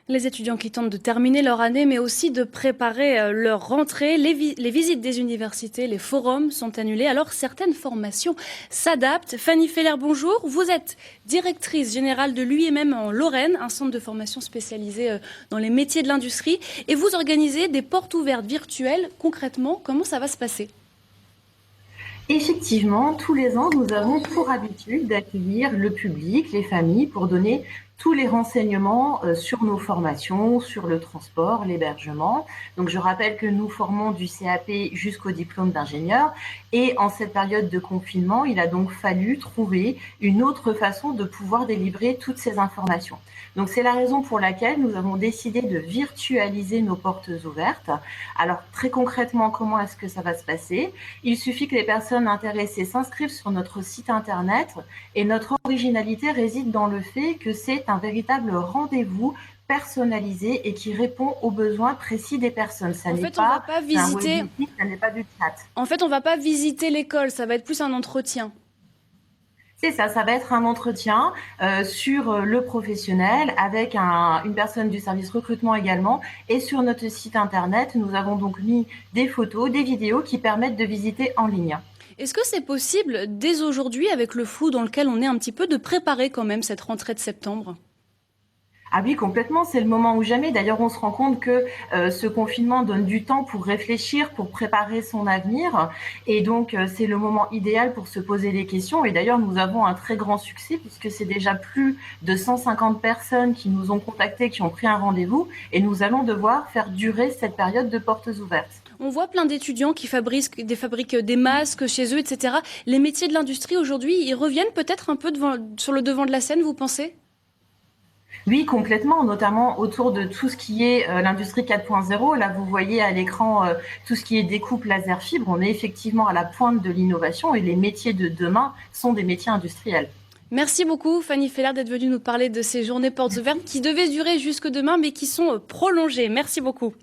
Les étudiants qui tentent de terminer leur année, mais aussi de préparer leur rentrée, les visites des universités, les forums sont annulés, alors certaines formations s'adaptent. Fanny Feller, bonjour. Vous êtes directrice générale de l'UIMM en Lorraine, un centre de formation spécialisé dans les métiers de l'industrie, et vous organisez des portes ouvertes virtuelles. Concrètement, comment ça va se passer? Effectivement, tous les ans, nous avons pour habitude d'accueillir le public, les familles, pour donner tous les renseignements sur nos formations, sur le transport, l'hébergement. Donc, je rappelle que nous formons du CAP jusqu'au diplôme d'ingénieur. Et en cette période de confinement, il a donc fallu trouver une autre façon de pouvoir délivrer toutes ces informations. Donc, c'est la raison pour laquelle nous avons décidé de virtualiser nos portes ouvertes. Alors, très concrètement, comment est-ce que ça va se passer? Il suffit que les personnes intéressées s'inscrivent sur notre site internet et notre originalité réside dans le fait que c'est un véritable rendez-vous personnalisé et qui répond aux besoins précis des personnes. Ça En n'est fait, on va pas pas un web visiter. meeting, ça n'est pas du chat. En fait, on va pas visiter l'école. Ça va être plus un entretien. C'est ça va être un entretien sur le professionnel avec une personne du service recrutement également. Et sur notre site internet, nous avons donc mis des photos, des vidéos qui permettent de visiter en ligne. Est-ce que c'est possible, dès aujourd'hui, avec le flou dans lequel on est un petit peu, de préparer quand même cette rentrée de septembre? Ah oui, complètement, c'est le moment ou jamais. D'ailleurs, on se rend compte que ce confinement donne du temps pour réfléchir, pour préparer son avenir. Et donc, c'est le moment idéal pour se poser des questions. Et d'ailleurs, nous avons un très grand succès puisque c'est déjà plus de 150 personnes qui nous ont contactés, qui ont pris un rendez-vous. Et nous allons devoir faire durer cette période de portes ouvertes. On voit plein d'étudiants qui fabriquent des masques chez eux, etc. Les métiers de l'industrie aujourd'hui, ils reviennent peut-être un peu sur le devant de la scène, vous pensez? Oui, complètement, notamment autour de tout ce qui est l'industrie 4.0. Là, vous voyez à l'écran tout ce qui est découpe laser fibre. On est effectivement à la pointe de l'innovation et les métiers de demain sont des métiers industriels. Merci beaucoup, Fanny Feller, d'être venue nous parler de ces journées portes ouvertes qui devaient durer jusque demain, mais qui sont prolongées. Merci beaucoup.